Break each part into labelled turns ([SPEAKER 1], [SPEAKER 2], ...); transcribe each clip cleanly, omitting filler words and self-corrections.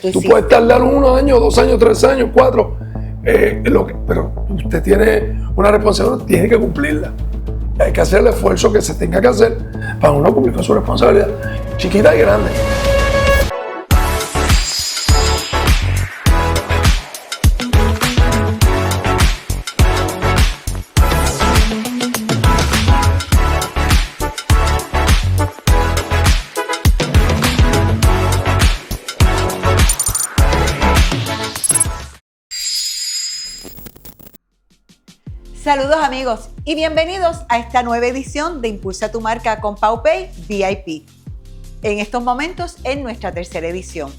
[SPEAKER 1] Tú puedes tardar 1 año, 2 años, 3 años, 4, pero usted tiene una responsabilidad, tiene que cumplirla. Hay que hacer el esfuerzo que se tenga que hacer para uno cumplir con su responsabilidad, chiquita y grande.
[SPEAKER 2] Saludos amigos y bienvenidos a esta nueva edición de Impulsa tu Marca con PauPay VIP. En estos momentos en nuestra tercera edición.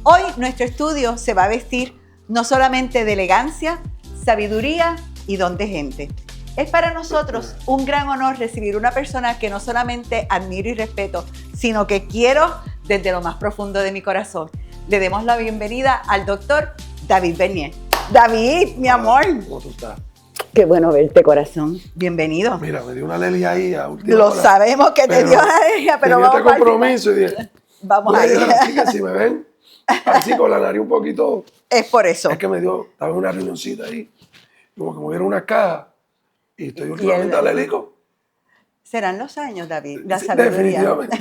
[SPEAKER 2] Hoy nuestro estudio se va a vestir no solamente de elegancia, sabiduría y don de gente. Es para nosotros un gran honor recibir una persona que no solamente admiro y respeto, sino que quiero desde lo más profundo de mi corazón. Le demos la bienvenida al doctor David Bernier. David, mi amor.
[SPEAKER 1] ¿Cómo tú estás?
[SPEAKER 2] Qué bueno verte, corazón. Bienvenido.
[SPEAKER 1] Mira, me dio una alergia ahí a última
[SPEAKER 2] Lo
[SPEAKER 1] hora.
[SPEAKER 2] sabemos que te dio una alergia, pero
[SPEAKER 1] tenía
[SPEAKER 2] vamos
[SPEAKER 1] este compromiso y dije,
[SPEAKER 2] vamos
[SPEAKER 1] voy a ir
[SPEAKER 2] allá.
[SPEAKER 1] a la chica, si me ven así con la nariz un poquito,
[SPEAKER 2] Es por eso.
[SPEAKER 1] es que estaba en una reunioncita ahí, como que me dieron una caja y estoy últimamente alérgico.
[SPEAKER 2] Serán los años, David, la
[SPEAKER 1] Sí,
[SPEAKER 2] sabiduría.
[SPEAKER 1] definitivamente.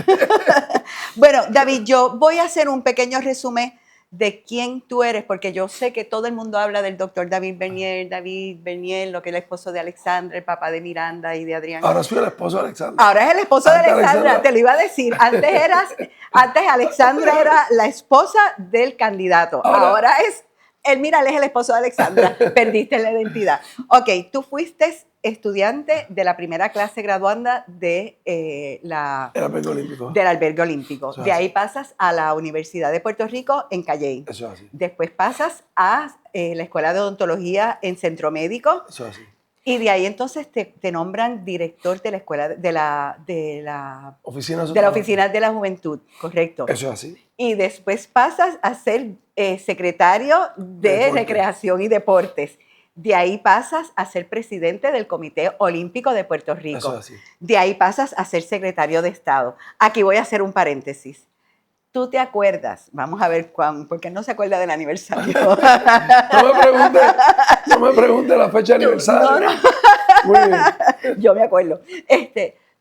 [SPEAKER 2] Bueno, David, yo voy a hacer un pequeño resumen de quién tú eres, porque yo sé que todo el mundo habla del doctor David Bernier, lo que es el esposo de Alexandra, el papá de Miranda y de Adrián.
[SPEAKER 1] Ahora soy el esposo de Alexandra.
[SPEAKER 2] Ahora es el esposo de Alexandra, te lo iba a decir. Antes Alexandra era la esposa del candidato. Ahora es, él es el esposo de Alexandra. Perdiste la identidad. Ok, tú fuiste estudiante de la primera clase graduanda de
[SPEAKER 1] El albergue olímpico.
[SPEAKER 2] del albergue olímpico.
[SPEAKER 1] Eso es
[SPEAKER 2] De ahí
[SPEAKER 1] así.
[SPEAKER 2] pasas a la Universidad de Puerto Rico en Calley.
[SPEAKER 1] Eso es así.
[SPEAKER 2] Después pasas a la Escuela de Odontología en Centro Médico.
[SPEAKER 1] Eso es así.
[SPEAKER 2] Y de ahí entonces te nombran director de la escuela de la
[SPEAKER 1] Oficina
[SPEAKER 2] Oficina de la Juventud, correcto.
[SPEAKER 1] Eso es así.
[SPEAKER 2] Y después pasas a ser secretario de
[SPEAKER 1] Deporte.
[SPEAKER 2] Recreación y Deportes. De ahí pasas a ser presidente del Comité Olímpico de Puerto Rico.
[SPEAKER 1] Eso es así.
[SPEAKER 2] De ahí pasas a ser secretario de Estado. Aquí voy a hacer un paréntesis. ¿Tú te acuerdas? Vamos a ver porque no se acuerda del aniversario.
[SPEAKER 1] No me pregunte la fecha de aniversario.
[SPEAKER 2] No.
[SPEAKER 1] Muy bien.
[SPEAKER 2] Yo me acuerdo.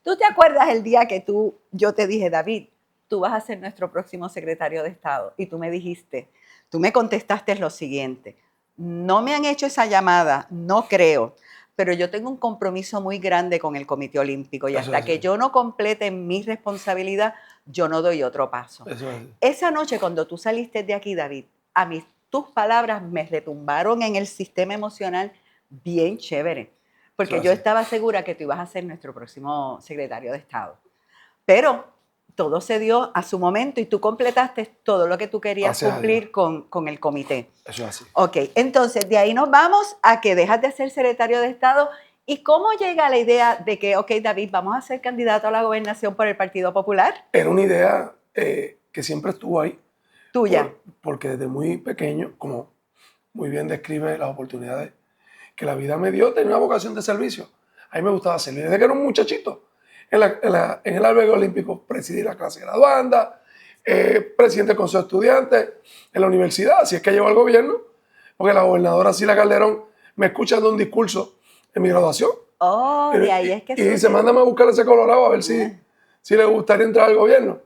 [SPEAKER 2] ¿Tú te acuerdas el día que yo te dije, David, tú vas a ser nuestro próximo secretario de Estado? Y tú me contestaste lo siguiente: no me han hecho esa llamada, no creo, pero yo tengo un compromiso muy grande con el Comité Olímpico y hasta que yo no complete mi responsabilidad, yo no doy otro paso.
[SPEAKER 1] Eso es así.
[SPEAKER 2] Esa noche cuando tú saliste de aquí, David, tus palabras me retumbaron en el sistema emocional bien chévere, porque yo estaba segura que tú ibas a ser nuestro próximo secretario de Estado. Pero todo se dio a su momento y tú completaste todo lo que tú querías cumplir con el comité.
[SPEAKER 1] Eso es así.
[SPEAKER 2] Ok, entonces de ahí nos vamos a que dejas de ser secretario de Estado. ¿Y cómo llega la idea de que, ok, David, vamos a ser candidato a la gobernación por el Partido Popular?
[SPEAKER 1] Era una idea que siempre estuvo ahí.
[SPEAKER 2] Tuya.
[SPEAKER 1] Porque desde muy pequeño, como muy bien describe las oportunidades que la vida me dio, tenía una vocación de servicio. A mí me gustaba servir. Desde que era un muchachito, en el albergue olímpico presidí la clase graduanda, presidente del consejo de estudiantes, en la universidad, así es que llegó al gobierno, porque la gobernadora Sila Calderón me escucha dando un discurso en mi graduación.
[SPEAKER 2] Oh, de ahí es que
[SPEAKER 1] y dice, mándame a buscar ese Colorado a ver si le gustaría entrar al gobierno.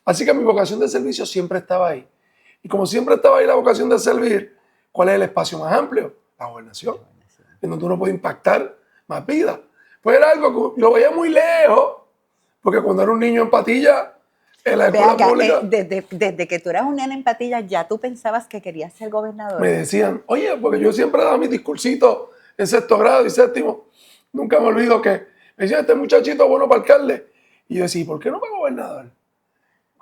[SPEAKER 1] Así que mi vocación de servicio siempre estaba ahí. Y como siempre estaba ahí la vocación de servir, ¿cuál es el espacio más amplio? La gobernación, en donde uno puede impactar más vidas. Pues era algo que lo veía muy lejos, porque cuando era un niño en patilla, en la escuela pública,
[SPEAKER 2] desde que tú eras un nene en patillas, ya tú pensabas que querías ser gobernador.
[SPEAKER 1] me decían, oye, porque yo siempre daba mis discursitos en 6º grado y 7º, nunca me olvido que me decían, este muchachito es bueno para alcalde. Y yo decía, ¿por qué no para gobernador?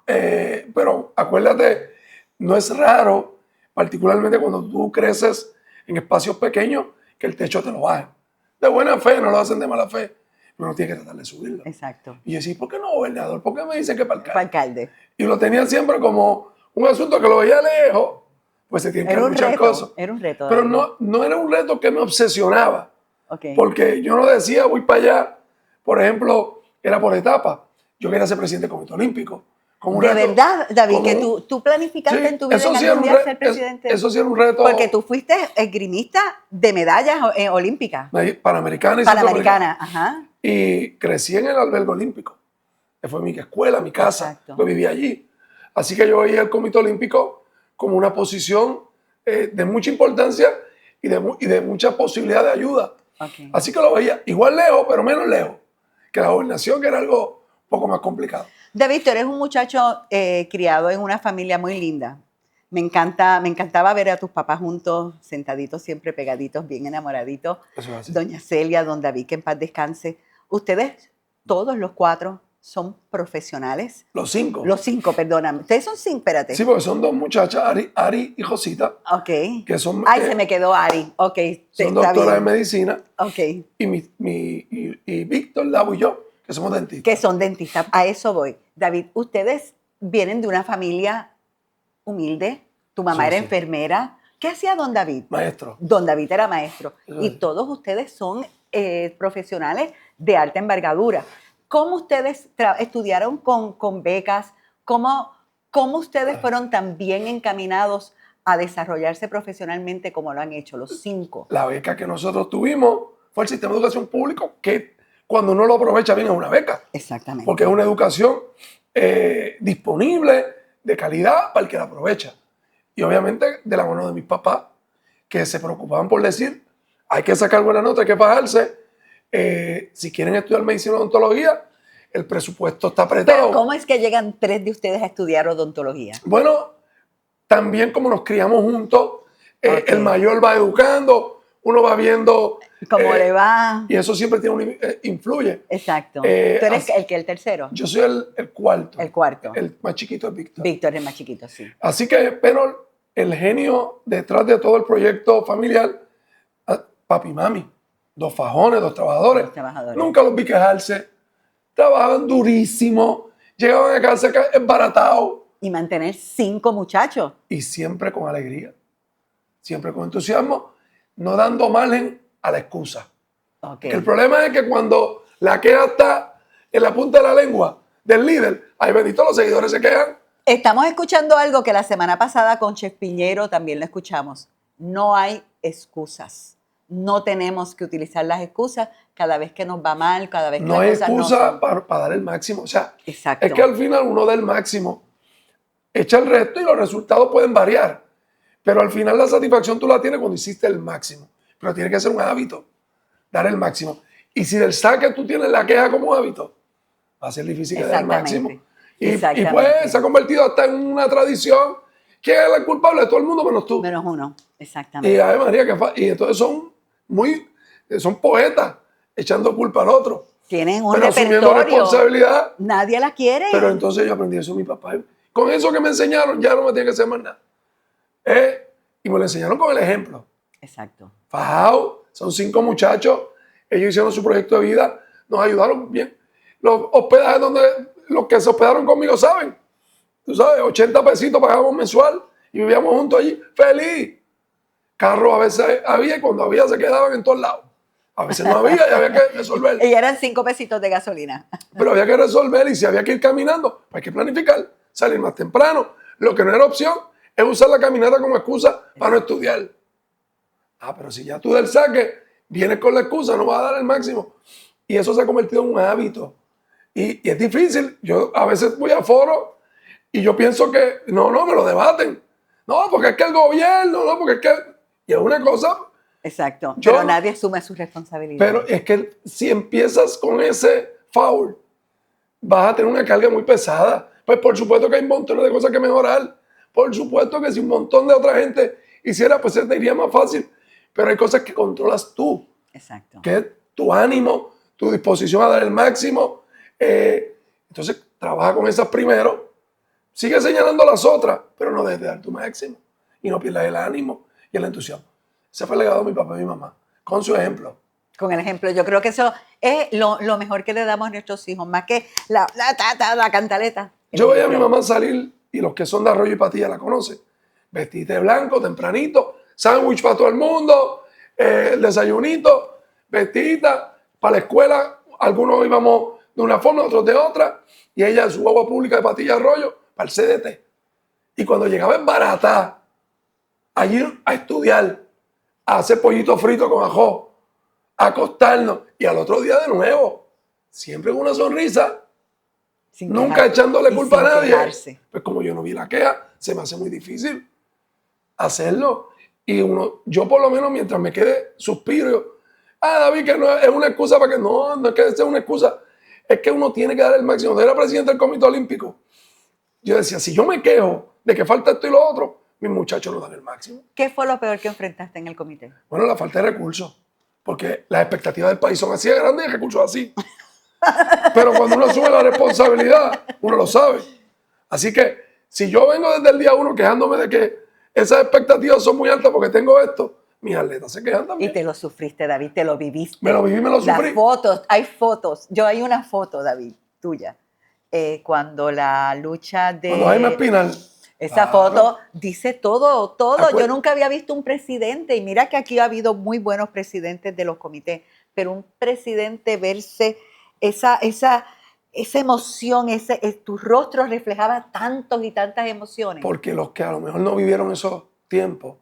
[SPEAKER 1] Pero acuérdate, no es raro, particularmente cuando tú creces en espacios pequeños, que el techo te lo bajen. De buena fe, no lo hacen de mala fe, pero uno tiene que tratar de subirlo.
[SPEAKER 2] Exacto.
[SPEAKER 1] Y yo decía, ¿por qué no gobernador? ¿Por qué me dicen que para alcalde?
[SPEAKER 2] Para alcalde.
[SPEAKER 1] Y lo tenía siempre como un asunto que lo veía lejos, pues se tienen que hacer muchas cosas.
[SPEAKER 2] Era un reto.
[SPEAKER 1] Pero no era un reto que me obsesionaba,
[SPEAKER 2] Okay.
[SPEAKER 1] porque yo no decía, voy para allá, por ejemplo, era por etapa. Yo quería ser presidente del Comité Olímpico, como un
[SPEAKER 2] De
[SPEAKER 1] reto,
[SPEAKER 2] verdad, David,
[SPEAKER 1] como
[SPEAKER 2] que
[SPEAKER 1] un-
[SPEAKER 2] tú planificaste
[SPEAKER 1] sí,
[SPEAKER 2] en tu vida
[SPEAKER 1] eso
[SPEAKER 2] en
[SPEAKER 1] sí era
[SPEAKER 2] algún
[SPEAKER 1] un
[SPEAKER 2] día
[SPEAKER 1] re-
[SPEAKER 2] ser presidente.
[SPEAKER 1] eso sí era un reto
[SPEAKER 2] Porque tú fuiste esgrimista de medallas olímpicas,
[SPEAKER 1] panamericana y centroamericana.
[SPEAKER 2] panamericana, ajá,
[SPEAKER 1] Y crecí en el albergue olímpico, que fue mi escuela, mi casa,
[SPEAKER 2] exacto.
[SPEAKER 1] pues vivía allí. Así que yo veía el Comité Olímpico como una posición de mucha importancia y de mucha posibilidad de ayuda.
[SPEAKER 2] Okay.
[SPEAKER 1] Así que lo veía igual lejos, pero menos lejos que la gobernación, que era algo un poco más complicado.
[SPEAKER 2] David, tú eres un muchacho criado en una familia muy linda. Me encantaba ver a tus papás juntos, sentaditos, siempre pegaditos, bien enamoraditos.
[SPEAKER 1] Eso es así.
[SPEAKER 2] Doña Celia, don David, que en paz descanse. Ustedes, todos los cuatro, son profesionales.
[SPEAKER 1] Los 5.
[SPEAKER 2] Los 5, perdóname. Ustedes son 5, espérate.
[SPEAKER 1] Sí, porque son 2 muchachas, Ari y Josita,
[SPEAKER 2] Ok.
[SPEAKER 1] que son,
[SPEAKER 2] Ay, se me quedó Ari. Ok,
[SPEAKER 1] son
[SPEAKER 2] está
[SPEAKER 1] doctoras
[SPEAKER 2] bien.
[SPEAKER 1] en medicina,
[SPEAKER 2] Ok.
[SPEAKER 1] y Víctor, Davo y yo, que somos dentistas.
[SPEAKER 2] Que son dentistas. A eso voy. David, ustedes vienen de una familia humilde. Tu mamá
[SPEAKER 1] Sí,
[SPEAKER 2] era
[SPEAKER 1] sí.
[SPEAKER 2] enfermera. ¿Qué hacía don David?
[SPEAKER 1] Maestro.
[SPEAKER 2] Don David era maestro.
[SPEAKER 1] Sí.
[SPEAKER 2] Y todos ustedes son profesionales de alta envergadura. ¿Cómo ustedes estudiaron con becas? ¿Cómo ustedes fueron tan bien encaminados a desarrollarse profesionalmente como lo han hecho los 5?
[SPEAKER 1] La beca que nosotros tuvimos fue el sistema de educación público, que cuando uno lo aprovecha bien es una beca,
[SPEAKER 2] Exactamente.
[SPEAKER 1] porque es una educación disponible, de calidad, para el que la aprovecha. Y obviamente de la mano de mis papás, que se preocupaban por decir, hay que sacar buena nota, hay que pagarse. Si quieren estudiar medicina o odontología, el presupuesto está apretado.
[SPEAKER 2] Pero ¿cómo es que llegan 3 de ustedes a estudiar odontología?
[SPEAKER 1] Bueno, también como nos criamos juntos,
[SPEAKER 2] Ok.
[SPEAKER 1] el mayor va educando, uno va viendo
[SPEAKER 2] ¿Cómo le va?
[SPEAKER 1] y eso siempre tiene influye.
[SPEAKER 2] Exacto. ¿Tú eres el tercero?
[SPEAKER 1] Yo soy el cuarto.
[SPEAKER 2] El cuarto.
[SPEAKER 1] El más chiquito es Víctor.
[SPEAKER 2] Víctor es más chiquito, sí.
[SPEAKER 1] Así que, pero el genio detrás de todo el proyecto familiar, papi y mami, 2 fajones, 2 trabajadores.
[SPEAKER 2] Los trabajadores.
[SPEAKER 1] Nunca los vi quejarse. Trabajaban durísimo, llegaban a casa embaratados
[SPEAKER 2] Y mantener 5 muchachos.
[SPEAKER 1] y siempre con alegría, siempre con entusiasmo, no dando margen a la excusa.
[SPEAKER 2] Ok.
[SPEAKER 1] Que el problema es que cuando la queja está en la punta de la lengua del líder, ay bendito, los seguidores se quejan.
[SPEAKER 2] Estamos escuchando algo que la semana pasada con Chef Piñero también lo escuchamos. No hay excusas. No tenemos que utilizar las excusas cada vez que nos va mal, cada vez que
[SPEAKER 1] No
[SPEAKER 2] las
[SPEAKER 1] hay
[SPEAKER 2] cosas no
[SPEAKER 1] excusa
[SPEAKER 2] son.
[SPEAKER 1] para dar el máximo. O sea,
[SPEAKER 2] Exacto.
[SPEAKER 1] es que al final uno da el máximo, echa el resto y los resultados pueden variar. Pero al final la satisfacción tú la tienes cuando hiciste el máximo. Pero tiene que ser un hábito, dar el máximo. Y si del saque tú tienes la queja como hábito, va a ser difícil que dé el máximo. Y pues se ha convertido hasta en una tradición que es el culpable de todo el mundo menos tú.
[SPEAKER 2] Menos uno, exactamente.
[SPEAKER 1] Y ay María, y entonces son poetas echando culpa al otro.
[SPEAKER 2] Tienen un
[SPEAKER 1] Pero asumiendo
[SPEAKER 2] repertorio.
[SPEAKER 1] responsabilidad.
[SPEAKER 2] Nadie la quiere.
[SPEAKER 1] Pero entonces yo aprendí eso de mi papá. Con eso que me enseñaron ya no me tiene que hacer más nada. Y me lo enseñaron con el ejemplo.
[SPEAKER 2] Exacto.
[SPEAKER 1] Fajao, son 5 muchachos. Ellos hicieron su proyecto de vida. Nos ayudaron bien. Los hospedajes donde los que se hospedaron conmigo saben. Tú sabes, 80 pesitos pagábamos mensual y vivíamos juntos allí. ¡Feliz! Carros a veces había y cuando había se quedaban en todos lados. A veces no había y había que resolver.
[SPEAKER 2] Y eran 5 pesitos de gasolina.
[SPEAKER 1] Pero había que resolver y si había que ir caminando, pues hay que planificar, salir más temprano. Lo que no era opción es usar la caminata como excusa para no estudiar. Pero si ya tú del saque vienes con la excusa, no vas a dar el máximo. Y eso se ha convertido en un hábito. Y es difícil. Yo a veces voy a foros y yo pienso que no, me lo debaten. No, porque es que el gobierno, no, porque es que... Y es una cosa...
[SPEAKER 2] Exacto. Pero nadie asume su responsabilidad.
[SPEAKER 1] Pero es que si empiezas con ese foul, vas a tener una carga muy pesada. Pues por supuesto que hay montones de cosas que mejorar. Por supuesto que si un montón de otra gente hiciera, pues se te iría más fácil. Pero hay cosas que controlas tú.
[SPEAKER 2] Exacto.
[SPEAKER 1] Que es tu ánimo, tu disposición a dar el máximo. Entonces, trabaja con esas primero. Sigue señalando las otras, pero no dejes de dar tu máximo. Y no pierdas el ánimo y el entusiasmo. Ese fue el legado de mi papá y mi mamá, con su ejemplo.
[SPEAKER 2] Con el ejemplo, yo creo que eso es lo mejor que le damos a nuestros hijos, más que la cantaleta.
[SPEAKER 1] Yo veía a mi mamá salir, y los que son de Arroyo y Patilla la conocen, vestida de blanco, tempranito, sándwich para todo el mundo, el desayunito, vestidita, para la escuela, algunos íbamos de una forma, otros de otra, y ella en su guagua pública de Patilla Arroyo para el CDT. Y cuando llegaba en barata, allí a estudiar, a hacer pollito frito con ajo, a acostarnos, y al otro día de nuevo, siempre con una sonrisa,
[SPEAKER 2] Sin
[SPEAKER 1] nunca
[SPEAKER 2] quejar-
[SPEAKER 1] echándole
[SPEAKER 2] y
[SPEAKER 1] culpa a
[SPEAKER 2] sin
[SPEAKER 1] nadie.
[SPEAKER 2] quejarse.
[SPEAKER 1] Pues como yo no vi la queja, se me hace muy difícil hacerlo. Y yo por lo menos mientras me quede suspiro, David, que no es una excusa para que no es que sea una excusa, es que uno tiene que dar el máximo. Yo era presidente del Comité Olímpico. Yo decía, si yo me quejo de que falta esto y lo otro, mis muchachos no dan el máximo.
[SPEAKER 2] ¿Qué fue lo peor que enfrentaste en el comité?
[SPEAKER 1] Bueno, la falta de recursos, porque las expectativas del país son así de grandes y el recursos así. Pero cuando uno asume la responsabilidad, uno lo sabe. Así que si yo vengo desde el día 1 quejándome de que esas expectativas son muy altas porque tengo esto, mis atletas se quejan también.
[SPEAKER 2] Y te lo sufriste, David, te lo viviste.
[SPEAKER 1] Me lo viví, me lo sufrí.
[SPEAKER 2] Las fotos, hay fotos. Hay una foto, David, tuya, cuando la lucha de...
[SPEAKER 1] Cuando Jaime Espinal.
[SPEAKER 2] Esa
[SPEAKER 1] Claro.
[SPEAKER 2] foto dice todo, todo.
[SPEAKER 1] Acuérdate.
[SPEAKER 2] Yo nunca había visto un presidente, y mira que aquí ha habido muy buenos presidentes de los comités, pero un presidente verse esa emoción, tu rostro reflejaba tantos y tantas emociones.
[SPEAKER 1] Porque los que a lo mejor no vivieron esos tiempos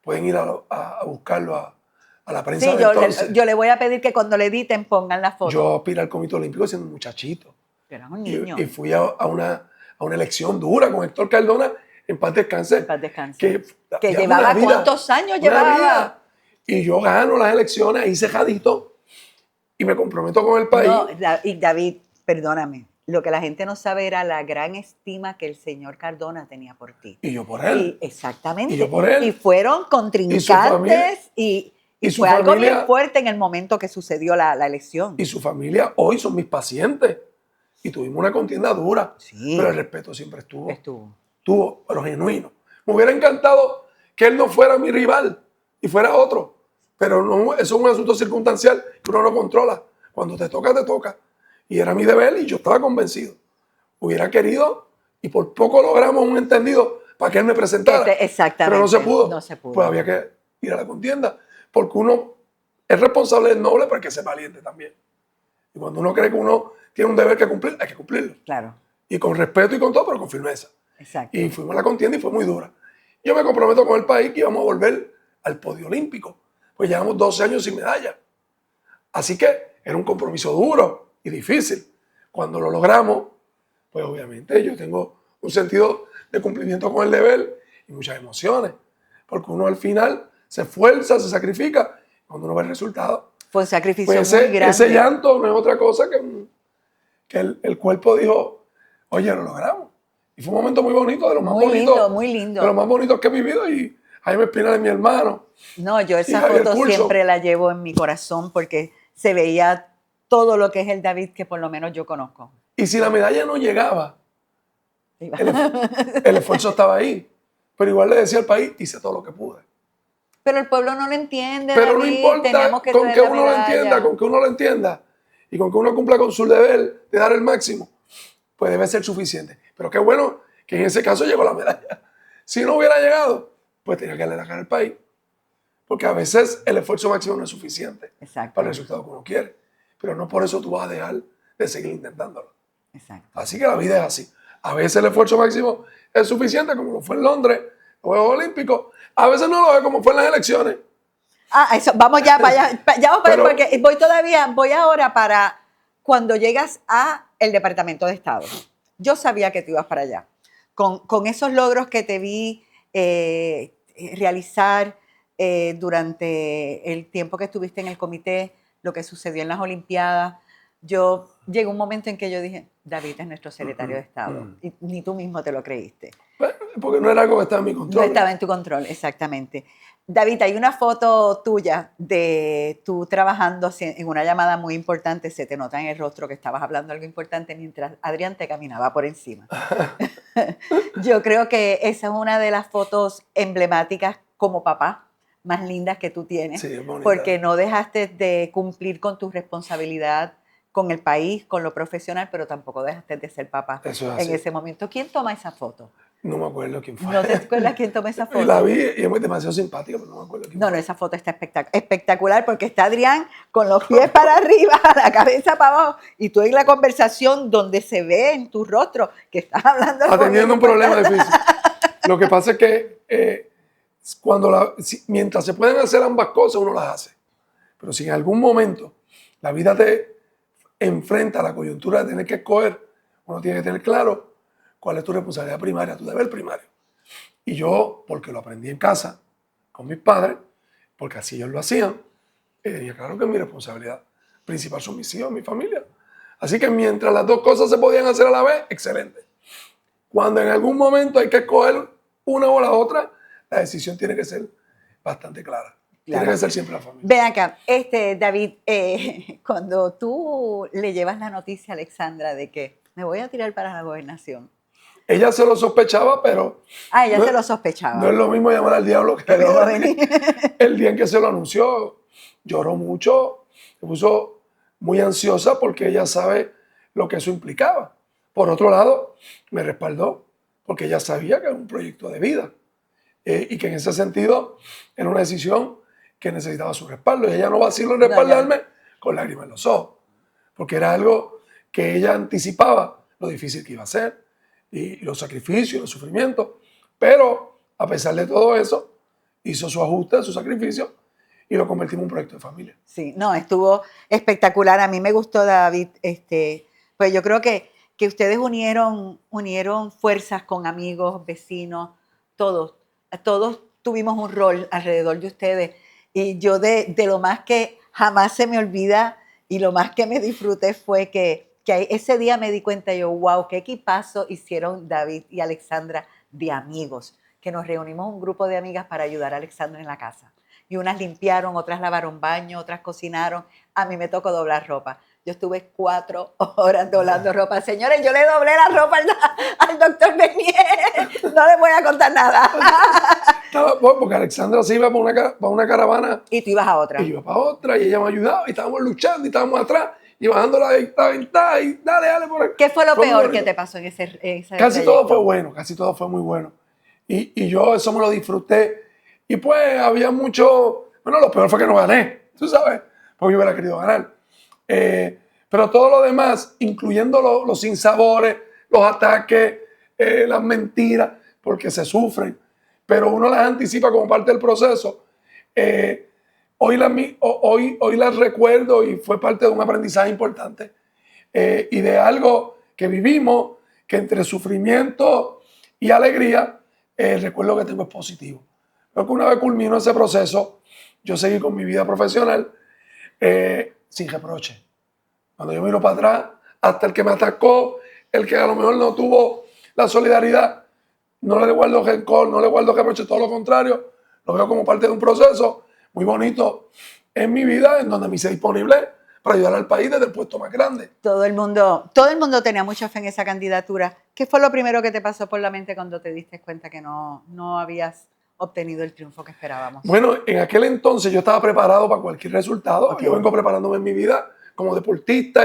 [SPEAKER 1] pueden ir a buscarlo a la prensa
[SPEAKER 2] Sí,
[SPEAKER 1] de entonces.
[SPEAKER 2] yo le voy a pedir que cuando le editen pongan la foto.
[SPEAKER 1] Yo aspiré al Comité Olímpico siendo un muchachito.
[SPEAKER 2] Era un niño.
[SPEAKER 1] Y fui a una elección dura con Héctor Cardona, en paz descanse.
[SPEAKER 2] En paz descanse.
[SPEAKER 1] Que
[SPEAKER 2] llevaba
[SPEAKER 1] una vida,
[SPEAKER 2] ¿cuántos años
[SPEAKER 1] una
[SPEAKER 2] llevaba?
[SPEAKER 1] vida. Y yo gano las elecciones, hice jadito y me comprometo con el país.
[SPEAKER 2] No, y David, perdóname, lo que la gente no sabe era la gran estima que el señor Cardona tenía por ti.
[SPEAKER 1] Y yo por él.
[SPEAKER 2] Exactamente.
[SPEAKER 1] Y yo por él.
[SPEAKER 2] Y fueron contrincantes y
[SPEAKER 1] su
[SPEAKER 2] fue algo
[SPEAKER 1] familia,
[SPEAKER 2] bien fuerte en el momento que sucedió la elección.
[SPEAKER 1] Y su familia hoy son mis pacientes. Y tuvimos una contienda dura.
[SPEAKER 2] Sí.
[SPEAKER 1] Pero el respeto siempre estuvo.
[SPEAKER 2] Estuvo.
[SPEAKER 1] Pero genuino. Me hubiera encantado que él no fuera mi rival y fuera otro. Pero no, eso es un asunto circunstancial que uno no controla. Cuando te toca, te toca. Y era mi deber y yo estaba convencido. Hubiera querido y por poco logramos un entendido para que él me presentara.
[SPEAKER 2] Exactamente.
[SPEAKER 1] Pero no se pudo.
[SPEAKER 2] No se pudo.
[SPEAKER 1] Pues había que ir a la contienda. Porque uno es responsable del noble, pero hay que ser valiente también. Y cuando uno cree que uno tiene un deber que cumplir, hay que cumplirlo.
[SPEAKER 2] Claro.
[SPEAKER 1] Y con respeto y con todo, pero con firmeza.
[SPEAKER 2] Exacto.
[SPEAKER 1] Y fuimos a la contienda y fue muy dura. Yo me comprometo con el país que íbamos a volver al podio olímpico. Pues llevamos 12 años sin medalla. Así que era un compromiso duro y difícil. Cuando lo logramos, pues obviamente yo tengo un sentido de cumplimiento con el deber y muchas emociones. Porque uno al final se esfuerza, se sacrifica. Cuando uno ve el resultado,
[SPEAKER 2] Fue un sacrificio
[SPEAKER 1] pues
[SPEAKER 2] muy grande.
[SPEAKER 1] ese llanto no es otra cosa que el cuerpo dijo, oye, lo logramos. Y fue un momento muy bonito, de los más bonitos.
[SPEAKER 2] Muy lindo.
[SPEAKER 1] De los más bonitos que he vivido. Y Jaime Espinal es mi hermano.
[SPEAKER 2] No, yo esa
[SPEAKER 1] Javier
[SPEAKER 2] foto
[SPEAKER 1] Curso.
[SPEAKER 2] siempre la llevo en mi corazón porque se veía todo lo que es el David que por lo menos yo conozco.
[SPEAKER 1] Y si la medalla no llegaba,
[SPEAKER 2] Iba.
[SPEAKER 1] el esfuerzo estaba ahí. Pero igual le decía al país, hice todo lo que pude.
[SPEAKER 2] Pero el pueblo no lo entiende,
[SPEAKER 1] Pero
[SPEAKER 2] David,
[SPEAKER 1] no importa
[SPEAKER 2] tenemos que
[SPEAKER 1] con
[SPEAKER 2] traer
[SPEAKER 1] que
[SPEAKER 2] la
[SPEAKER 1] uno lo
[SPEAKER 2] medalla.
[SPEAKER 1] entienda, con que uno lo entienda y con que uno cumpla con su deber de dar el máximo, pues debe ser suficiente. Pero qué bueno que en ese caso llegó la medalla. Si no hubiera llegado, pues tenía que darle la cara al país. Porque a veces el esfuerzo máximo no es suficiente
[SPEAKER 2] Exacto.
[SPEAKER 1] para el resultado que uno quiere. Pero no por eso tú vas a dejar de seguir intentándolo.
[SPEAKER 2] Exacto.
[SPEAKER 1] Así que la vida es así. A veces el esfuerzo máximo es suficiente, como lo fue en Londres, los Juegos Olímpicos. A veces no lo es, como fue en las elecciones.
[SPEAKER 2] Eso, vamos ya para allá. Ya vamos para allá,
[SPEAKER 1] Pero-
[SPEAKER 2] porque voy ahora para cuando llegas a el Departamento de Estado. Yo sabía que tú ibas para allá. Con esos logros que te vi realizar durante el tiempo que estuviste en el comité, lo que sucedió en las Olimpiadas, llegó un momento en que yo dije, David es nuestro secretario de Estado. Y ni tú mismo te lo creíste.
[SPEAKER 1] Bueno, porque no era algo que estaba en mi
[SPEAKER 2] No
[SPEAKER 1] control.
[SPEAKER 2] estaba en tu control, exactamente. David, hay una foto tuya de tú trabajando en una llamada muy importante, se te nota en el rostro que estabas hablando algo importante mientras Adrián te caminaba por encima. Yo creo que esa es una de las fotos emblemáticas como papá más lindas que tú tienes,
[SPEAKER 1] Sí, es bonita.
[SPEAKER 2] porque no dejaste de cumplir con tu responsabilidad con el país, con lo profesional, pero tampoco dejaste de ser papá
[SPEAKER 1] Eso es así.
[SPEAKER 2] en ese momento. ¿Quién toma esa foto?
[SPEAKER 1] No me acuerdo quién fue.
[SPEAKER 2] ¿No te acuerdas quién tomó esa foto?
[SPEAKER 1] La vi y es demasiado simpática, pero no me acuerdo quién
[SPEAKER 2] No,
[SPEAKER 1] fue.
[SPEAKER 2] esa foto está espectacular porque está Adrián con los pies para arriba, la cabeza para abajo, y tú en la conversación donde se ve en tu rostro que estás hablando.
[SPEAKER 1] Atendiendo un problema difícil. Lo que pasa es que mientras se pueden hacer ambas cosas, uno las hace. Pero si en algún momento la vida te enfrenta a la coyuntura de tener que escoger, uno tiene que tener claro cuál es tu responsabilidad primaria, tu deber primario. Y yo, porque lo aprendí en casa con mis padres, porque así ellos lo hacían, y claro que mi responsabilidad principal son mis hijos, mi familia. Así que mientras las dos cosas se podían hacer a la vez, excelente. Cuando en algún momento hay que escoger una o la otra, la decisión tiene que ser bastante clara. Tiene que ser siempre la familia.
[SPEAKER 2] Ven acá, David, cuando tú le llevas la noticia a Alexandra de que me voy a tirar para la gobernación.
[SPEAKER 1] Ella se lo sospechaba, pero...
[SPEAKER 2] Ella se lo sospechaba.
[SPEAKER 1] No es lo mismo llamar al diablo que
[SPEAKER 2] verlo venir.
[SPEAKER 1] El día en que se lo anunció, lloró mucho, se puso muy ansiosa porque ella sabe lo que eso implicaba. Por otro lado, me respaldó porque ella sabía que era un proyecto de vida y que en ese sentido era una decisión que necesitaba su respaldo. Y ella no vaciló en respaldarme con lágrimas en los ojos, porque era algo que ella anticipaba lo difícil que iba a ser y los sacrificios, los sufrimientos. Pero a pesar de todo eso, hizo su ajuste, su sacrificio y lo convertimos en un proyecto de familia.
[SPEAKER 2] Sí, no, estuvo espectacular. A mí me gustó, David. Pues yo creo que ustedes unieron fuerzas con amigos, vecinos, todos tuvimos un rol alrededor de ustedes. Y yo de lo más que jamás se me olvida y lo más que me disfruté fue que ese día me di cuenta yo, wow, qué equipazo hicieron David y Alexandra de amigos, que nos reunimos un grupo de amigas para ayudar a Alexandra en la casa. Y unas limpiaron, otras lavaron baño, otras cocinaron. A mí me tocó doblar ropa. Yo estuve 4 horas doblando ropa. Señores, yo le doblé la ropa al doctor Bernier. No les voy a contar nada.
[SPEAKER 1] Porque Alexandra se iba para una caravana.
[SPEAKER 2] Y tú ibas a otra.
[SPEAKER 1] Y yo iba para otra y ella me ayudaba y estábamos luchando y estábamos atrás y bajando la ventana y dale por ahí.
[SPEAKER 2] ¿Qué fue lo peor que te pasó en ese
[SPEAKER 1] Casi
[SPEAKER 2] trayecto?
[SPEAKER 1] todo fue bueno, casi todo fue muy bueno. Y yo eso me lo disfruté. Y pues había mucho... Bueno, lo peor fue que no gané, tú sabes, porque yo hubiera querido ganar. Pero todo lo demás, incluyendo los sinsabores, los ataques, las mentiras, porque se sufren, pero uno las anticipa como parte del proceso. Hoy las recuerdo y fue parte de un aprendizaje importante y de algo que vivimos, que entre sufrimiento y alegría, el recuerdo que tengo es positivo. Creo que una vez culminó ese proceso, yo seguí con mi vida profesional sin reproche. Cuando yo miro para atrás, hasta el que me atacó, el que a lo mejor no tuvo la solidaridad, no le guardo rencor, no le guardo reproche, todo lo contrario, lo veo como parte de un proceso muy bonito en mi vida, en donde me hice disponible para ayudar al país desde el puesto más grande.
[SPEAKER 2] Todo el mundo tenía mucha fe en esa candidatura. ¿Qué fue lo primero que te pasó por la mente cuando te diste cuenta que no habías obtenido el triunfo que esperábamos?
[SPEAKER 1] Bueno, en aquel entonces yo estaba preparado para cualquier resultado.
[SPEAKER 2] Okay.
[SPEAKER 1] Yo vengo preparándome en mi vida como deportista,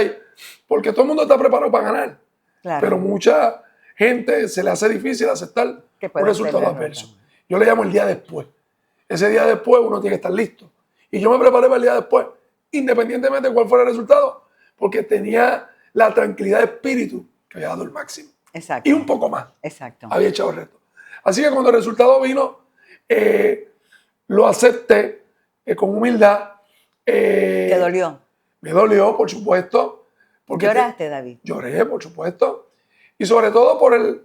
[SPEAKER 1] porque todo el mundo está preparado para ganar.
[SPEAKER 2] Claro.
[SPEAKER 1] Pero mucha gente se le hace difícil aceptar un resultado adverso. Yo le llamo el día después. Ese día después uno tiene que estar listo. Y yo me preparé para el día después, independientemente de cuál fuera el resultado, porque tenía la tranquilidad de espíritu que había dado el máximo.
[SPEAKER 2] Exacto.
[SPEAKER 1] Y un poco más.
[SPEAKER 2] Exacto.
[SPEAKER 1] Había echado el resto. Así que cuando el resultado vino, lo acepté con humildad.
[SPEAKER 2] ¿Te dolió?
[SPEAKER 1] Me dolió, por supuesto.
[SPEAKER 2] ¿Lloraste, David?
[SPEAKER 1] Lloré, por supuesto. Y sobre todo por el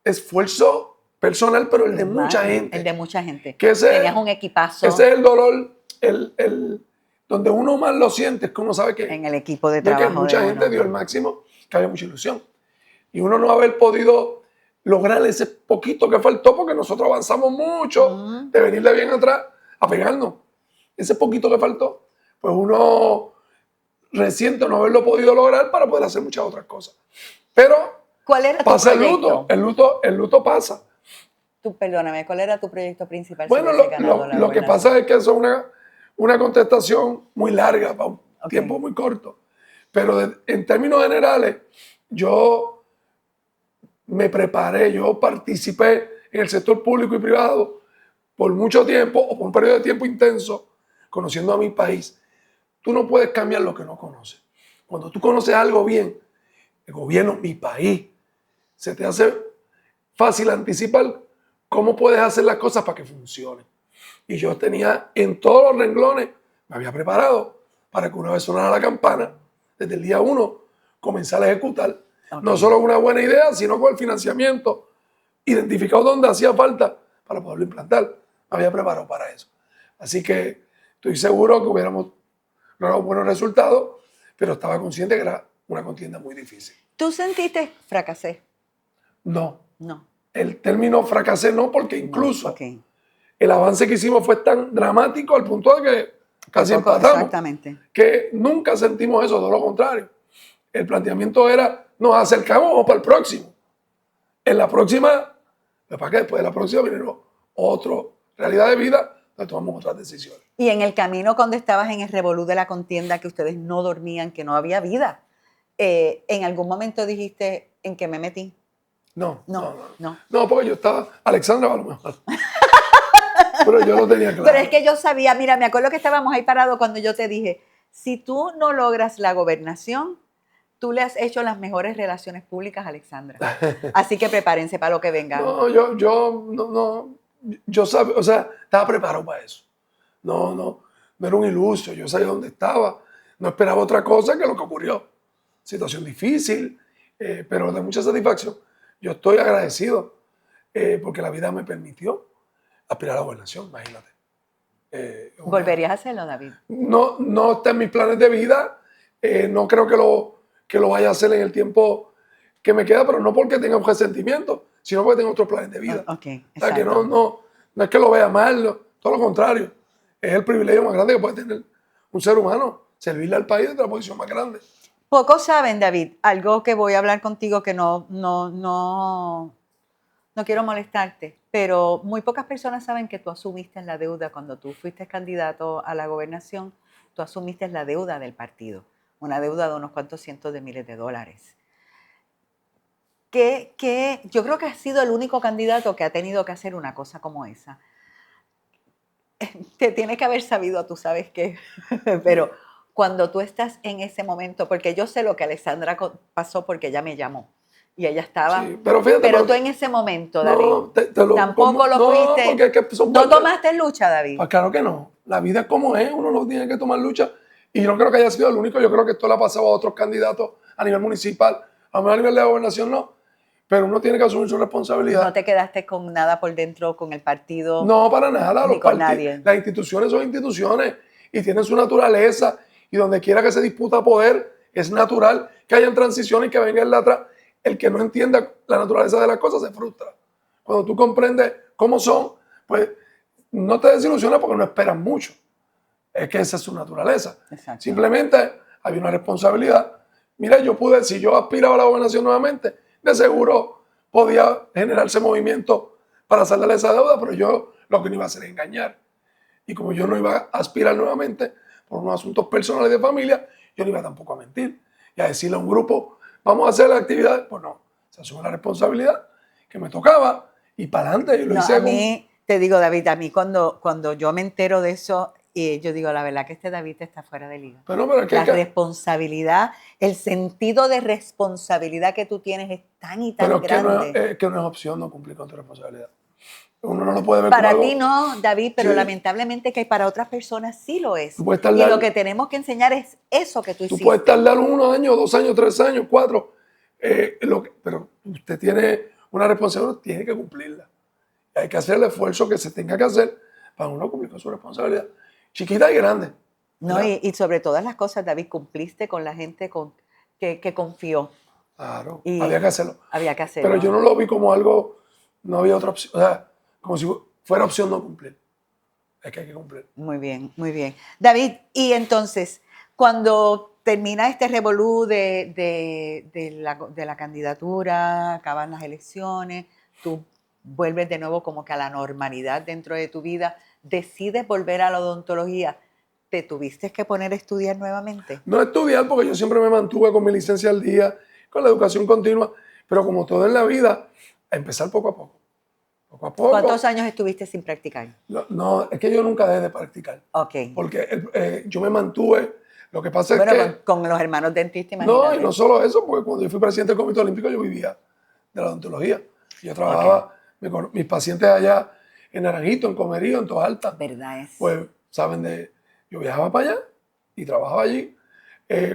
[SPEAKER 1] esfuerzo personal, pero el de mucha gente.
[SPEAKER 2] El de mucha gente.
[SPEAKER 1] Tenías
[SPEAKER 2] un equipazo.
[SPEAKER 1] Ese es el dolor, donde uno más lo siente, es que uno sabe que
[SPEAKER 2] en el equipo de trabajo.
[SPEAKER 1] Que mucha gente dio el máximo, que había mucha ilusión. Y uno no haber podido lograr ese poquito que faltó, porque nosotros avanzamos mucho de venir de bien atrás a pegarnos. Ese poquito que faltó, pues uno resiente no haberlo podido lograr para poder hacer muchas otras cosas. Pero
[SPEAKER 2] ¿cuál era tu
[SPEAKER 1] pasa
[SPEAKER 2] proyecto?
[SPEAKER 1] el luto pasa.
[SPEAKER 2] Perdóname, ¿cuál era tu proyecto principal?
[SPEAKER 1] Bueno, lo que pasa es que eso es una contestación muy larga para un tiempo muy corto. Pero en términos generales, yo me preparé, yo participé en el sector público y privado por mucho tiempo o por un periodo de tiempo intenso, conociendo a mi país. Tú no puedes cambiar lo que no conoces. Cuando tú conoces algo bien, el gobierno, mi país, se te hace fácil anticipar cómo puedes hacer las cosas para que funcionen. Y yo tenía en todos los renglones, me había preparado para que una vez sonara la campana, desde el día 1, comenzar a ejecutar. Okay. No solo una buena idea, sino con el financiamiento, identificado dónde hacía falta para poderlo implantar. Me había preparado para eso. Así que estoy seguro que hubiéramos logrado buenos resultados, pero estaba consciente que era una contienda muy difícil.
[SPEAKER 2] ¿Tú sentiste fracasé?
[SPEAKER 1] No.
[SPEAKER 2] No.
[SPEAKER 1] El término fracasé no, porque incluso el avance que hicimos fue tan dramático al punto de que casi empatamos.
[SPEAKER 2] Exactamente.
[SPEAKER 1] Que nunca sentimos eso, todo lo contrario. El planteamiento era, nos acercamos para el próximo. En la próxima, para que después de la próxima vinieron otra realidad de vida, donde tomamos otras decisiones.
[SPEAKER 2] Y en el camino, cuando estabas en el revolú de la contienda, que ustedes no dormían, que no había vida, ¿en algún momento dijiste en qué me metí?
[SPEAKER 1] No,
[SPEAKER 2] No,
[SPEAKER 1] porque yo estaba, Alexandra a lo mejor. Pero yo lo tenía claro.
[SPEAKER 2] Pero es que yo sabía, mira, me acuerdo que estábamos ahí parados cuando yo te dije, si tú no logras la gobernación, tú le has hecho las mejores relaciones públicas a Alexandra. Así que prepárense para lo que venga.
[SPEAKER 1] No, yo sabía, o sea, estaba preparado para eso. No era un iluso, yo sabía dónde estaba. No esperaba otra cosa que lo que ocurrió. Situación difícil, pero de mucha satisfacción. Yo estoy agradecido porque la vida me permitió aspirar a la gobernación, imagínate.
[SPEAKER 2] ¿Volverías a hacerlo, David?
[SPEAKER 1] No está en mis planes de vida. No creo que lo vaya a hacer en el tiempo que me queda, pero no porque tenga un resentimiento, sino porque tengo otros planes de vida.
[SPEAKER 2] Okay,
[SPEAKER 1] o sea, que no es que lo vea mal, todo lo contrario. Es el privilegio más grande que puede tener un ser humano, servirle al país desde la posición más grande.
[SPEAKER 2] Pocos saben, David, algo que voy a hablar contigo que no quiero molestarte, pero muy pocas personas saben que tú asumiste la deuda cuando tú fuiste candidato a la gobernación, tú asumiste la deuda del partido, una deuda de unos cuantos cientos de miles de dólares. Que yo creo que has sido el único candidato que ha tenido que hacer una cosa como esa. Te tiene que haber sabido, tú sabes qué, pero cuando tú estás en ese momento, porque yo sé lo que Alexandra pasó porque ella me llamó y ella estaba,
[SPEAKER 1] sí, pero fíjate,
[SPEAKER 2] pero tú en ese momento, David, tampoco lo fuiste,
[SPEAKER 1] porque es que
[SPEAKER 2] no tomaste lucha, David.
[SPEAKER 1] Pues claro que no, la vida es como es, uno no tiene que tomar lucha y no creo que haya sido el único, yo creo que esto le ha pasado a otros candidatos a nivel municipal, a lo mejor a nivel de gobernación no, pero uno tiene que asumir su responsabilidad.
[SPEAKER 2] No te quedaste con nada por dentro, con el partido.
[SPEAKER 1] No, para nada,
[SPEAKER 2] ni con nadie.
[SPEAKER 1] Las instituciones son instituciones y tienen su naturaleza y donde quiera que se disputa poder, es natural que hayan transiciones y que venga el de atrás. El que no entienda la naturaleza de las cosas se frustra. Cuando tú comprendes cómo son, pues no te desilusionas porque no esperas mucho. Es que esa es su naturaleza.
[SPEAKER 2] Exacto.
[SPEAKER 1] Simplemente había una responsabilidad. Mira, si yo aspiraba a la gobernación nuevamente, de seguro podía generarse movimiento para saldarle esa deuda, pero yo lo que no iba a hacer es engañar. Y como yo no iba a aspirar nuevamente por unos asuntos personales de familia, yo no iba tampoco a mentir y a decirle a un grupo, vamos a hacer la actividad. Pues no, se asume la responsabilidad que me tocaba y para adelante. Y lo hice
[SPEAKER 2] a mí, te digo, David, a mí cuando yo me entero de eso, yo digo, la verdad que este David está fuera de liga.
[SPEAKER 1] Pero
[SPEAKER 2] la responsabilidad, el sentido de responsabilidad que tú tienes es tan y tan grande.
[SPEAKER 1] Pero que no es opción no cumplir con tu responsabilidad. Uno no lo puede ver
[SPEAKER 2] para
[SPEAKER 1] como
[SPEAKER 2] ti
[SPEAKER 1] algo.
[SPEAKER 2] no, David, pero
[SPEAKER 1] sí.
[SPEAKER 2] Lamentablemente que para otras personas sí lo es. Y
[SPEAKER 1] tardar,
[SPEAKER 2] lo que tenemos que enseñar es eso que tú hiciste.
[SPEAKER 1] Tú puedes tardar 1 año, 2 años, 3 años, 4, pero usted tiene una responsabilidad, tiene que cumplirla. Hay que hacer el esfuerzo que se tenga que hacer para uno cumplir con su responsabilidad, chiquita y grande.
[SPEAKER 2] No, y sobre todas las cosas, David, cumpliste con la gente que confió.
[SPEAKER 1] Claro,
[SPEAKER 2] y
[SPEAKER 1] había que hacerlo.
[SPEAKER 2] Había que hacerlo.
[SPEAKER 1] Pero yo no lo vi como algo, no había otra opción, o sea, como si fuera opción no cumplir. Es que hay que cumplir.
[SPEAKER 2] Muy bien, muy bien. David, y entonces, cuando termina este revolú de la candidatura, acaban las elecciones, tú vuelves de nuevo como que a la normalidad dentro de tu vida, decides volver a la odontología, ¿te tuviste que poner a estudiar nuevamente?
[SPEAKER 1] No estudiar porque yo siempre me mantuve con mi licencia al día, con la educación continua, Pero como todo en la vida, a empezar poco a poco. Poco a poco.
[SPEAKER 2] ¿Cuántos años estuviste sin practicar?
[SPEAKER 1] No, es que yo nunca dejé de practicar.
[SPEAKER 2] Ok.
[SPEAKER 1] Porque yo me mantuve. Lo que pasa
[SPEAKER 2] Bueno,
[SPEAKER 1] es que...
[SPEAKER 2] con los hermanos dentistas, imagínate.
[SPEAKER 1] No, y no solo eso, porque cuando yo fui presidente del Comité Olímpico, yo vivía de la odontología. Yo trabajaba, mis pacientes allá en Naranjito, en Comerío, en Toa Alta.
[SPEAKER 2] ¿Verdad es?
[SPEAKER 1] Pues, saben, yo viajaba para allá y trabajaba allí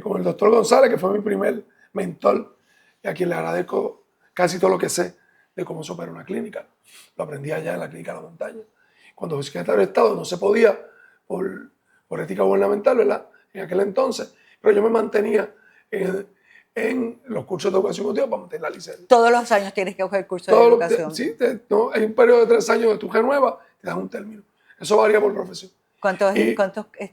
[SPEAKER 1] con el doctor González, que fue mi primer mentor, y a quien le agradezco casi todo lo que sé de cómo se opera una clínica. Lo aprendí allá en la clínica de la montaña. Cuando fui secretario de Estado no se podía por ética gubernamental, ¿verdad? En aquel entonces, pero yo me mantenía en los cursos de educación continua para mantener la licencia.
[SPEAKER 2] Todos los años tienes que coger el curso de educación.
[SPEAKER 1] Sí, hay un periodo de 3 años de tu renuevas, te das un término. Eso varía por profesión.
[SPEAKER 2] ¿Cuántos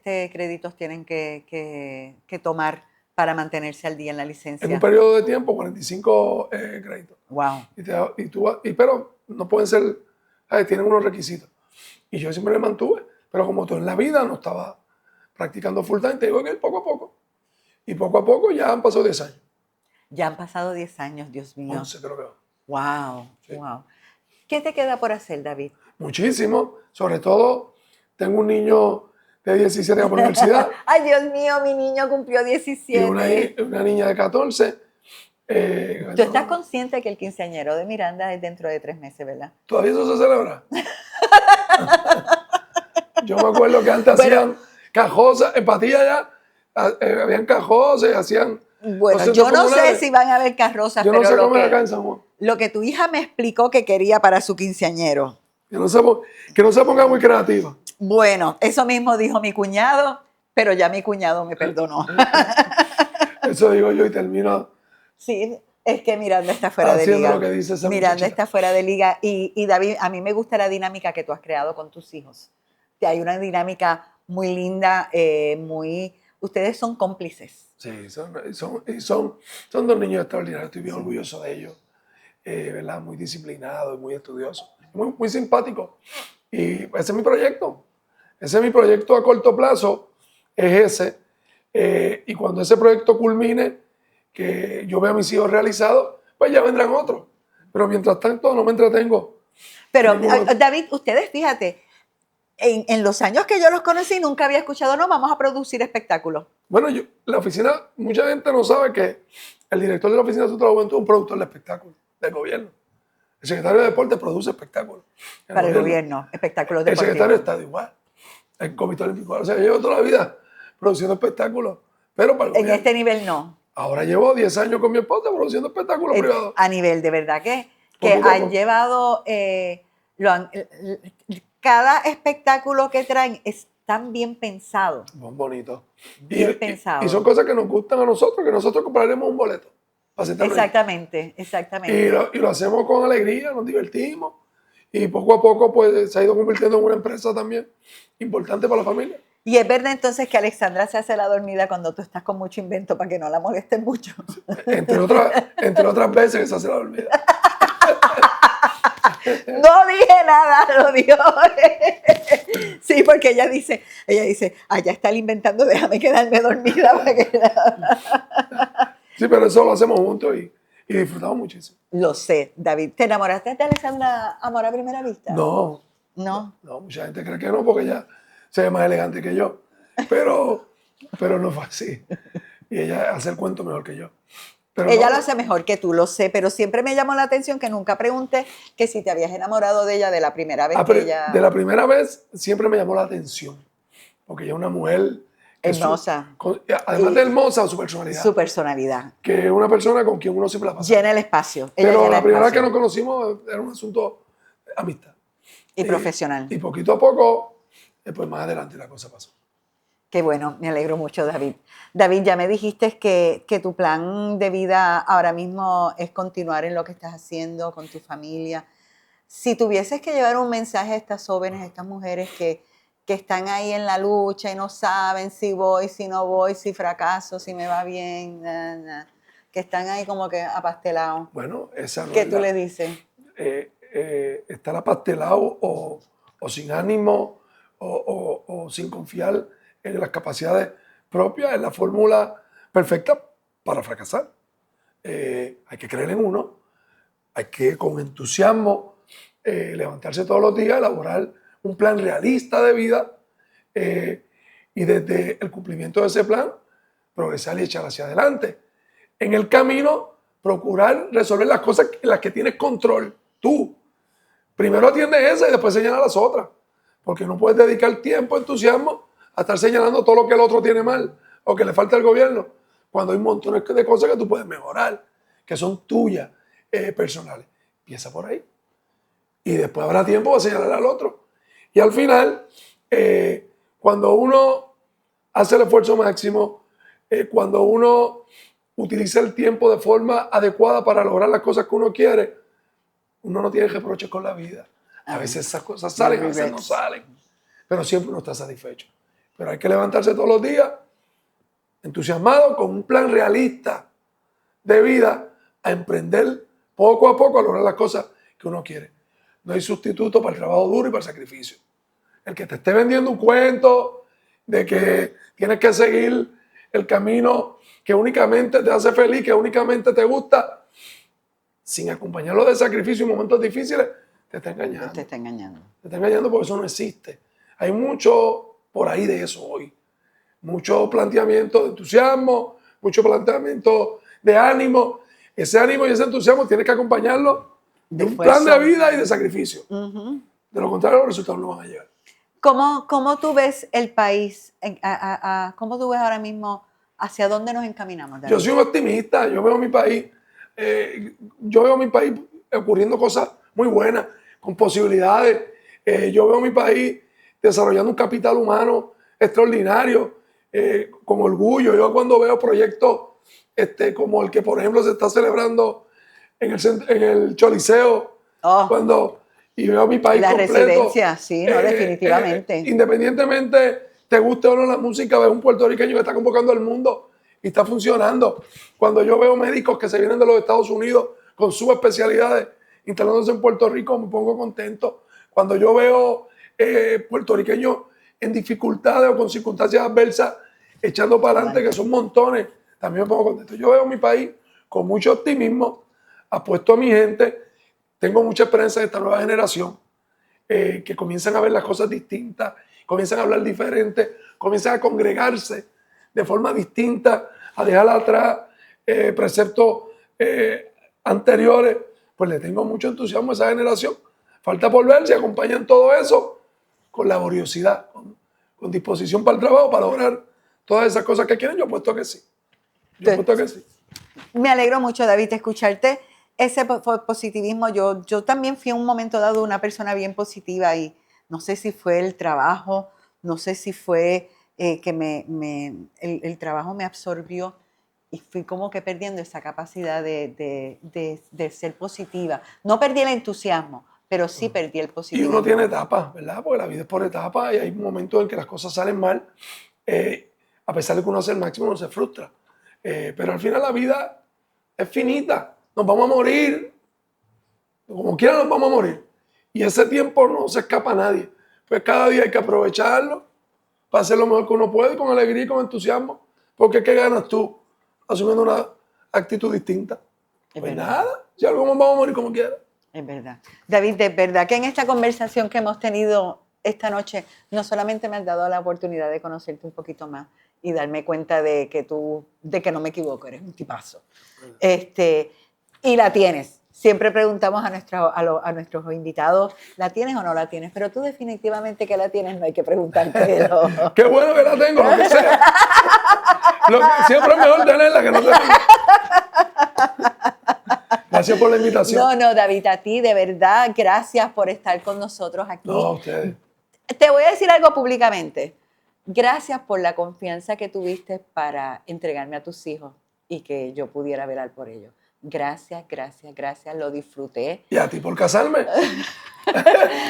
[SPEAKER 2] créditos tienen que tomar para mantenerse al día en la licencia?
[SPEAKER 1] En un periodo de tiempo, 45 créditos.
[SPEAKER 2] Wow.
[SPEAKER 1] Pero no pueden ser, tienen unos requisitos. Y yo siempre me mantuve, pero como todo en la vida no estaba practicando full time, te digo que poco a poco. Y poco a poco ya han pasado 10 años.
[SPEAKER 2] Ya han pasado 10 años, Dios mío.
[SPEAKER 1] 11 creo que va.
[SPEAKER 2] Wow,
[SPEAKER 1] Sí.
[SPEAKER 2] wow. ¿Qué te queda por hacer, David?
[SPEAKER 1] Muchísimo. Sobre todo, tengo un niño de 17 que va por la universidad.
[SPEAKER 2] Ay, Dios mío, mi niño cumplió 17.
[SPEAKER 1] Y una niña de 14.
[SPEAKER 2] ¿Tú estás consciente que el quinceañero de Miranda es dentro de 3 meses, verdad?
[SPEAKER 1] ¿Todavía eso se celebra? Yo me acuerdo que antes hacían cajosas, en Patilla ya habían cajosas, hacían...
[SPEAKER 2] Bueno, yo no sé si van a haber carrozas,
[SPEAKER 1] yo
[SPEAKER 2] pero
[SPEAKER 1] no sé cómo es acá en San Juan.
[SPEAKER 2] lo que tu hija me explicó que quería para su quinceañero.
[SPEAKER 1] Que no se ponga muy creativa.
[SPEAKER 2] Bueno, eso mismo dijo mi cuñado, pero ya mi cuñado me perdonó.
[SPEAKER 1] Eso digo yo y termino...
[SPEAKER 2] Sí, es que Miranda está fuera de liga.
[SPEAKER 1] Lo que dice esa
[SPEAKER 2] Miranda
[SPEAKER 1] muchachita.
[SPEAKER 2] está fuera de liga. Y David, a mí me gusta la dinámica que tú has creado con tus hijos. Hay una dinámica muy linda, ustedes son cómplices.
[SPEAKER 1] Sí, son 2 niños extraordinarios. Estoy bien orgulloso de ellos. ¿Verdad? Muy disciplinados, muy estudiosos, muy simpáticos. Y ese es mi proyecto. Ese es mi proyecto a corto plazo. Es ese. Y cuando ese proyecto culmine, que yo vea a mis hijos realizados, pues ya vendrán otros. Pero mientras tanto no me entretengo.
[SPEAKER 2] Pero David, ustedes fíjate, en los años que yo los conocí nunca había escuchado, no, vamos a producir espectáculos.
[SPEAKER 1] Bueno, la oficina, mucha gente no sabe que el director de la oficina de Asuntos de la Juventud es un productor de espectáculos del gobierno. El secretario de Deportes produce espectáculos.
[SPEAKER 2] Para el gobierno, espectáculos
[SPEAKER 1] El
[SPEAKER 2] deportivos.
[SPEAKER 1] secretario está igual. El Comité Olímpico. O sea, yo llevo toda la vida produciendo espectáculos. Pero para el
[SPEAKER 2] En
[SPEAKER 1] gobierno.
[SPEAKER 2] este nivel no.
[SPEAKER 1] Ahora llevo 10 años con mi esposa produciendo espectáculos privados.
[SPEAKER 2] A nivel, de verdad que
[SPEAKER 1] Poquito a
[SPEAKER 2] han
[SPEAKER 1] poco.
[SPEAKER 2] llevado, cada espectáculo que traen es tan bien pensado.
[SPEAKER 1] Muy bonito.
[SPEAKER 2] Bien pensado.
[SPEAKER 1] Y son cosas que nos gustan a nosotros, que nosotros compraremos un boleto. Para sentarnos ahí.
[SPEAKER 2] Exactamente, exactamente.
[SPEAKER 1] Y lo hacemos con alegría, nos divertimos. Y poco a poco pues, se ha ido convirtiendo en una empresa también importante para la familia.
[SPEAKER 2] Y es verdad entonces que Alexandra se hace la dormida cuando tú estás con mucho invento para que no la molestes mucho.
[SPEAKER 1] Entre otras veces que se hace la dormida.
[SPEAKER 2] No dije nada, lo dijo. Sí, porque ella dice, allá está él inventando, déjame quedarme dormida. Para que...
[SPEAKER 1] Sí, pero eso lo hacemos juntos y disfrutamos muchísimo.
[SPEAKER 2] Lo sé, David. ¿Te enamoraste de Alexandra Amor a primera vista?
[SPEAKER 1] No, mucha gente cree que no porque ella se ve más elegante que yo, pero no fue así. Y ella hace el cuento mejor que yo. Pero
[SPEAKER 2] ella
[SPEAKER 1] no,
[SPEAKER 2] lo hace mejor que tú, lo sé, pero siempre me llamó la atención que nunca pregunté que si te habías enamorado de ella de la primera vez que ella...
[SPEAKER 1] De la primera vez siempre me llamó la atención, porque ella es una mujer...
[SPEAKER 2] hermosa.
[SPEAKER 1] Además de hermosa, su personalidad.
[SPEAKER 2] Su personalidad.
[SPEAKER 1] Que es una persona con quien uno siempre la pasa.
[SPEAKER 2] Llena el espacio.
[SPEAKER 1] Pero la primera vez que nos conocimos era un asunto de amistad.
[SPEAKER 2] Y profesional.
[SPEAKER 1] Y poquito a poco, después más adelante la cosa pasó.
[SPEAKER 2] Qué bueno, me alegro mucho, David. David, ya me dijiste que tu plan de vida ahora mismo es continuar en lo que estás haciendo con tu familia. Si tuvieses que llevar un mensaje a estas jóvenes, a estas mujeres que están ahí en la lucha y no saben si voy, si no voy, si fracaso, si me va bien, que están ahí como que apastelados.
[SPEAKER 1] Bueno, esa no
[SPEAKER 2] ¿Qué
[SPEAKER 1] es
[SPEAKER 2] tú le dices?
[SPEAKER 1] Estar apastelado o sin ánimo o sin confiar en las capacidades propias es la fórmula perfecta para fracasar. Hay que creer en uno, Hay que, con entusiasmo, levantarse todos los días, elaborar un plan realista de vida y desde el cumplimiento de ese plan, progresar y echar hacia adelante. En el camino, procurar resolver las cosas en las que tienes control tú. Primero atiendes esa y después señala las otras. Porque no puedes dedicar tiempo, entusiasmo a estar señalando todo lo que el otro tiene mal o que le falta al gobierno, cuando hay montones de cosas que tú puedes mejorar, que son tuyas, personales. Empieza por ahí. Y después habrá tiempo para señalar al otro. Y al final, cuando uno hace el esfuerzo máximo, cuando uno utiliza el tiempo de forma adecuada para lograr las cosas que uno quiere, uno no tiene reproches con la vida. A veces esas cosas salen, a veces no salen, pero siempre uno está satisfecho. Pero hay que levantarse todos los días entusiasmado con un plan realista de vida a emprender poco a poco a lograr las cosas que uno quiere. No hay sustituto para el trabajo duro y para el sacrificio. El que te esté vendiendo un cuento de que tienes que seguir el camino que únicamente te hace feliz, que únicamente te gusta, sin acompañarlo de sacrificio en momentos difíciles, te está engañando.
[SPEAKER 2] Te está engañando.
[SPEAKER 1] Te está engañando porque eso no existe. Hay mucho por ahí de eso hoy. Mucho planteamiento de entusiasmo, mucho planteamiento de ánimo. Ese ánimo y ese entusiasmo tienes que acompañarlo de un plan de vida y de sacrificio. De lo contrario, los resultados no van a llegar.
[SPEAKER 2] ¿Cómo tú ves el país? ¿Cómo tú ves ahora mismo hacia dónde nos encaminamos, David?
[SPEAKER 1] Yo soy un optimista. Yo veo mi país ocurriendo cosas muy buenas, con posibilidades. Yo veo mi país desarrollando un capital humano extraordinario, con orgullo. Yo cuando veo proyectos como el que, por ejemplo, se está celebrando en el Choliseo, y veo mi país completo. La
[SPEAKER 2] residencia, sí, no, definitivamente.
[SPEAKER 1] Independientemente te guste o no la música, ves un puertorriqueño que está convocando al mundo y está funcionando. Cuando yo veo médicos que se vienen de los Estados Unidos con sus especialidades instalándose en Puerto Rico, me pongo contento. Cuando yo veo puertorriqueños en dificultades o con circunstancias adversas echando para adelante, que son montones, también me pongo contento. Yo veo mi país con mucho optimismo, apuesto a mi gente, tengo mucha esperanza en esta nueva generación, que comienzan a ver las cosas distintas, comienzan a hablar diferente, comienzan a congregarse de forma distinta, a dejar atrás preceptos anteriores. Pues le tengo mucho entusiasmo a esa generación. Falta por ver si acompañan todo eso con laboriosidad, con disposición para el trabajo, para lograr todas esas cosas que quieren. Yo apuesto que sí.
[SPEAKER 2] Me alegro mucho, David, de escucharte. Ese positivismo, yo también fui en un momento dado una persona bien positiva y no sé si fue el trabajo, no sé si fue que el trabajo me absorbió y fui como que perdiendo esa capacidad de ser positiva. No perdí el entusiasmo, pero sí perdí el positivismo.
[SPEAKER 1] Y uno tiene etapas, ¿verdad? Porque la vida es por etapas y hay momentos en que las cosas salen mal. A pesar de que uno hace el máximo, uno se frustra. Pero al final la vida es finita. Nos vamos a morir. Como quiera nos vamos a morir. Y ese tiempo no se escapa a nadie. Pues cada día hay que aprovecharlo para hacer lo mejor que uno puede, con alegría y con entusiasmo. Porque ¿qué ganas tú asumiendo una actitud distinta? Pues nada, si algo nos vamos a morir como quiera.
[SPEAKER 2] Es verdad. David, de verdad que en esta conversación que hemos tenido esta noche, no solamente me has dado la oportunidad de conocerte un poquito más y darme cuenta de que no me equivoco, eres un tipazo. Y la tienes. Siempre preguntamos a nuestros invitados, ¿la tienes o no la tienes? Pero tú definitivamente que la tienes, no hay que preguntártelo.
[SPEAKER 1] Qué bueno que la tengo, lo que sea. Siempre es mejor tenerla que no tenerla. Gracias por la invitación.
[SPEAKER 2] No, David, a ti, de verdad, gracias por estar con nosotros aquí.
[SPEAKER 1] No, a ustedes.
[SPEAKER 2] Te voy a decir algo públicamente. Gracias por la confianza que tuviste para entregarme a tus hijos y que yo pudiera velar por ellos. Gracias, lo disfruté.
[SPEAKER 1] ¿Y a ti por casarme?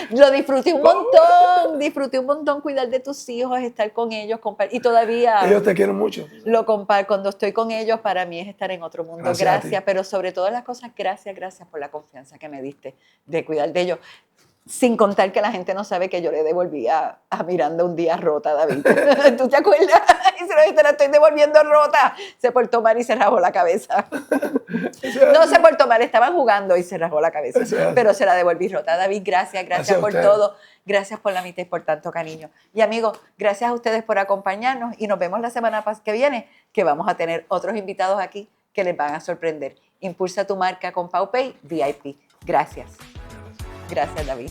[SPEAKER 2] Lo disfruté un montón cuidar de tus hijos, estar con ellos, y todavía...
[SPEAKER 1] Ellos te quieren mucho.
[SPEAKER 2] Cuando estoy con ellos, para mí es estar en otro mundo. Gracias, pero sobre todas las cosas, gracias por la confianza que me diste de cuidar de ellos. Sin contar que la gente no sabe que yo le devolví a Miranda un día rota, David. ¿Tú te acuerdas? Y se lo te la estoy devolviendo rota. Se portó mal y se rajó la cabeza. No se portó mal, estaban jugando y se rajó la cabeza. Pero se la devolví rota. David, gracias por todo. Gracias por la amistad y por tanto cariño. Y amigos, gracias a ustedes por acompañarnos y nos vemos la semana que viene, que vamos a tener otros invitados aquí que les van a sorprender. Impulsa tu marca con PauPay VIP. Gracias. Gracias, David.